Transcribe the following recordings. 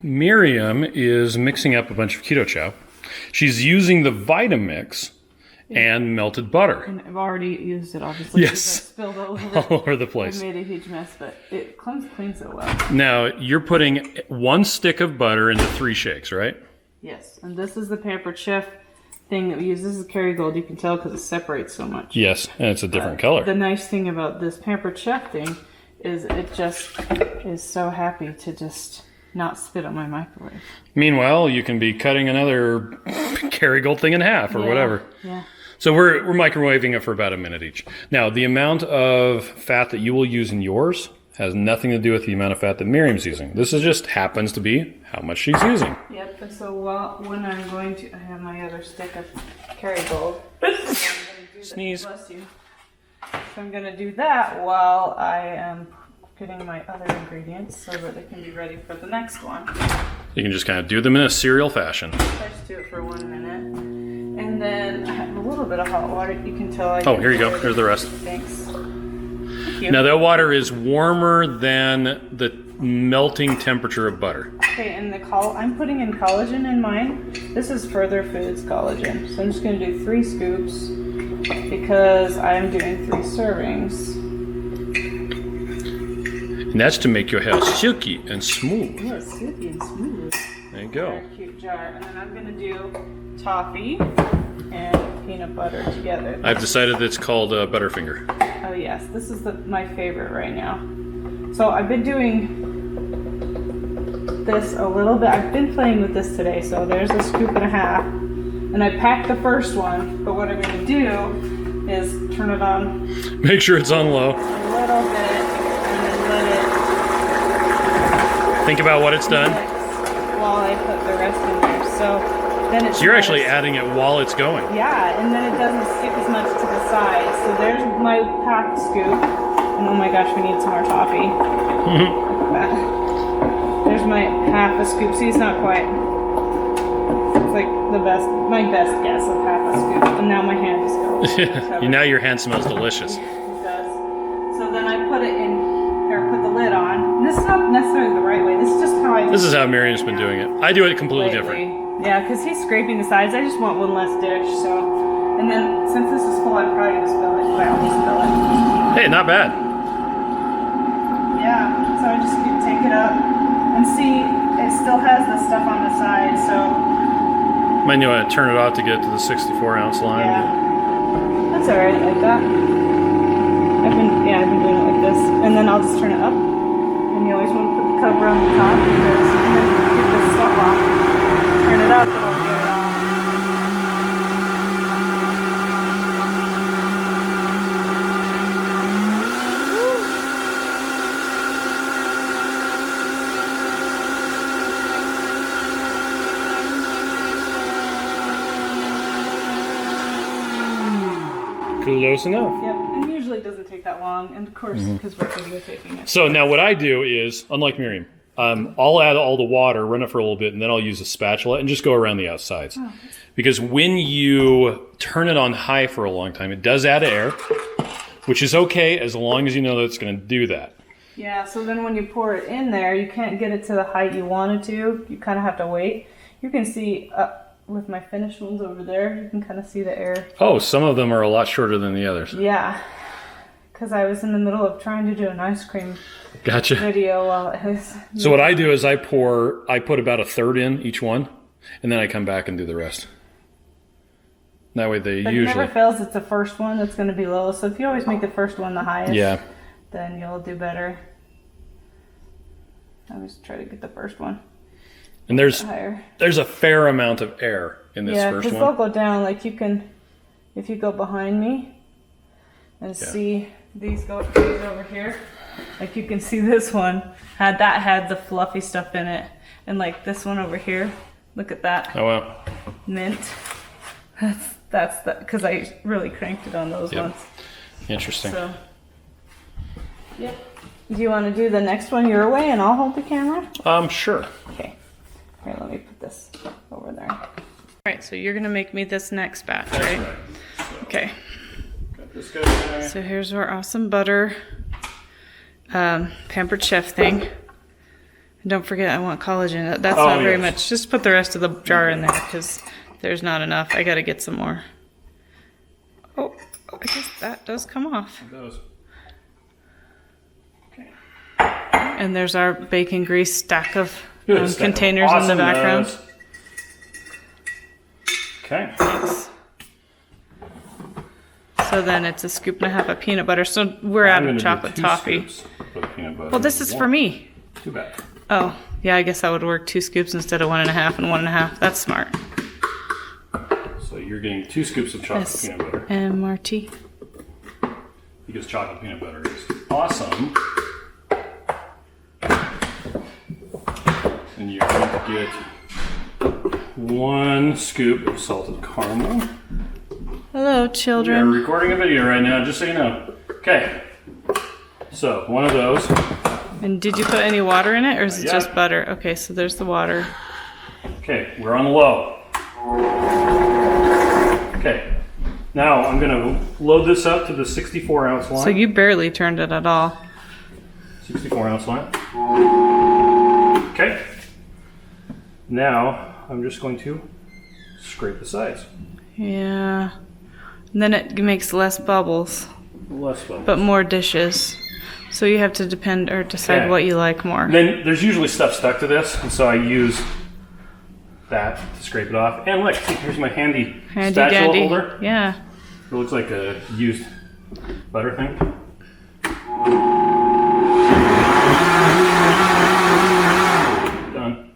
Miriam is mixing up a bunch of Keto Chow. She's using the Vitamix and melted butter. And I've already used it, obviously. Yes. I spilled all over the place. I made a huge mess, but it comes clean so well. Now, you're putting 1 stick of butter into 3 shakes, right? Yes, and this is the Pampered Chef thing that we use. This is Kerrygold. You can tell because it separates so much. Yes, and it's a different color. The nice thing about this Pampered Chef thing is it just is so happy to just not spit on my microwave. Meanwhile, you can be cutting another Kerrygold thing in half or whatever. Yeah. So we're microwaving it for about a minute each. Now, the amount of fat that you will use in yours has nothing to do with the amount of fat that Miriam's using. This is just happens to be how much she's using. Yep, and so when I'm going to, I have my other stick of Kerrygold. Sneeze. Bless you. So I'm going to do that while I am getting my other ingredients so that they can be ready for the next one. You can just kind of do them in a serial fashion. I just do it for 1 minute. And then I have a little bit of hot water. You can tell Oh, here you go. Here's the rest. Thanks. Thank you. Now that water is warmer than the melting temperature of butter. Okay, and I'm putting in collagen in mine. This is Further Foods collagen. So I'm just going to do 3 scoops because I'm doing 3 servings. And that's to make your hair silky and smooth. Oh, it's silky and smooth. There you go. Very cute jar. And then I'm going to do toffee and peanut butter together. I've decided it's called Butterfinger. Oh yes, this is my favorite right now. So I've been doing this a little bit. I've been playing with this today. So there's a scoop and a half. And I packed the first one. But what I'm going to do is turn it on. Make sure it's on low. A little bit. And then let it think about what it's done. While I put the rest in there. So then it's. So you're actually adding it while it's going. Yeah, and then it doesn't stick as much to the side. So there's my half scoop. And oh my gosh, we need some more toffee. Look at that. There's my half a scoop. See, it's not quite. It's like my best guess of half a scoop. And now my hand is going. Now your hand smells delicious. It does. So then I put it in, or put the lid on. This is not necessarily the right way. This is just how I. This is how Miriam's been doing it. I do it completely different. Yeah, because he's scraping the sides. I just want one less dish. So, and then since this is full, I'm probably gonna spill it. But I'll just spill it. Hey, not bad. Yeah. So I just take it up and see. It still has the stuff on the side. So. Might need to turn it off to get to the 64-ounce line. Yeah. That's all right, like that. I've been doing it like this, and then I'll just turn it up. And you always want to put the cover on the top because you can get this stuff off. Turn it up, it'll get it off. Close enough. Yep, and usually it doesn't take that long, and of course, because we're videotaping it. So now what I do is, unlike Miriam, I'll add all the water, run it for a little bit, and then I'll use a spatula and just go around the outsides. Oh. Because when you turn it on high for a long time, it does add air, which is okay as long as you know that it's going to do that. Yeah, so then when you pour it in there, you can't get it to the height you want it to. You kind of have to wait. You can see with my finished ones over there, you can kind of see the air. Oh, some of them are a lot shorter than the others. Yeah, because I was in the middle of trying to do an ice cream video while it was. So what I do is I put about a third in each one, and then I come back and do the rest. That way they usually. It never fails. It's the first one that's going to be low. So if you always make the first one the highest, then you'll do better. I always try to get the first one. And there's a fair amount of air in this first one. Yeah, because they'll go down. Like you can, if you go behind me and see these over here, like you can see this one had the fluffy stuff in it, and like this one over here, look at that. Oh wow. Mint. That's because I really cranked it on those ones. Interesting. So, yep. Do you want to do the next one your way, and I'll hold the camera? Sure. Okay. Here, let me put this over there. All right, so you're gonna make me this next batch, right? Okay. Got this guy there. So here's our awesome butter Pampered Chef thing. Don't forget, I want collagen. That's Oh, not very yes. much. Just put the rest of the jar in there because there's not enough. I got to get some more. Oh, I guess that does come off. It does. Okay. And there's our bacon grease stack of Good stack of containers in the background. awesomeness. Okay. Thanks. So then it's a scoop and a half of peanut butter. So we're out I'm of gonna chocolate do 2 toffee. scoops of peanut butter. Well, this is for One. me. Too bad. Oh, yeah, I guess that would work. 2 scoops instead of 1.5 and 1.5. That's smart. So you're getting 2 scoops of chocolate peanut butter. MRT. Because chocolate peanut butter is awesome. And you're going to get 1 scoop of salted caramel. Hello, We're children. recording a video right now, just so you know. Okay. So, 1 of those. And did you put any water in it, or is it Yeah. just butter? Okay, so there's the water. Okay, we're on the low. Okay. Now, I'm going to load this up to the 64-ounce line. So you barely turned it at all. 64-ounce line. Okay. Now, I'm just going to scrape the sides. Yeah. And then it makes less bubbles, Less bubbles. but more dishes. So you have to depend or decide Okay. what you like more. Then there's usually stuff stuck to this, and so I use that to scrape it off. And look, see, here's my handy spatula dandy. holder. Yeah. It looks like a used butter thing. Done.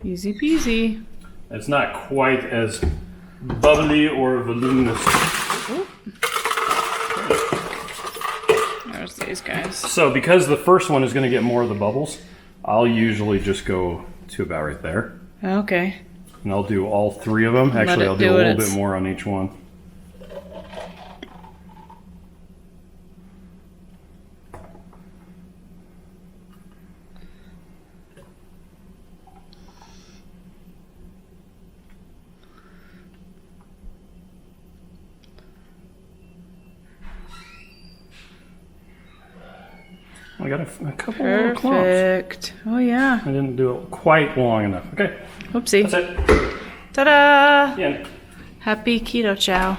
Easy peasy. It's not quite as bubbly or voluminous. There's these guys. So because the first one is going to get more of the bubbles, I'll usually just go to about right there. Okay. And I'll do all 3 of them. Actually, it I'll do do a what little it's- bit more on each one. I got a couple little clumps. Perfect. Oh, yeah. I didn't do it quite long enough. Okay, Oopsie. that's it. Ta-da! The end. Happy Keto Chow.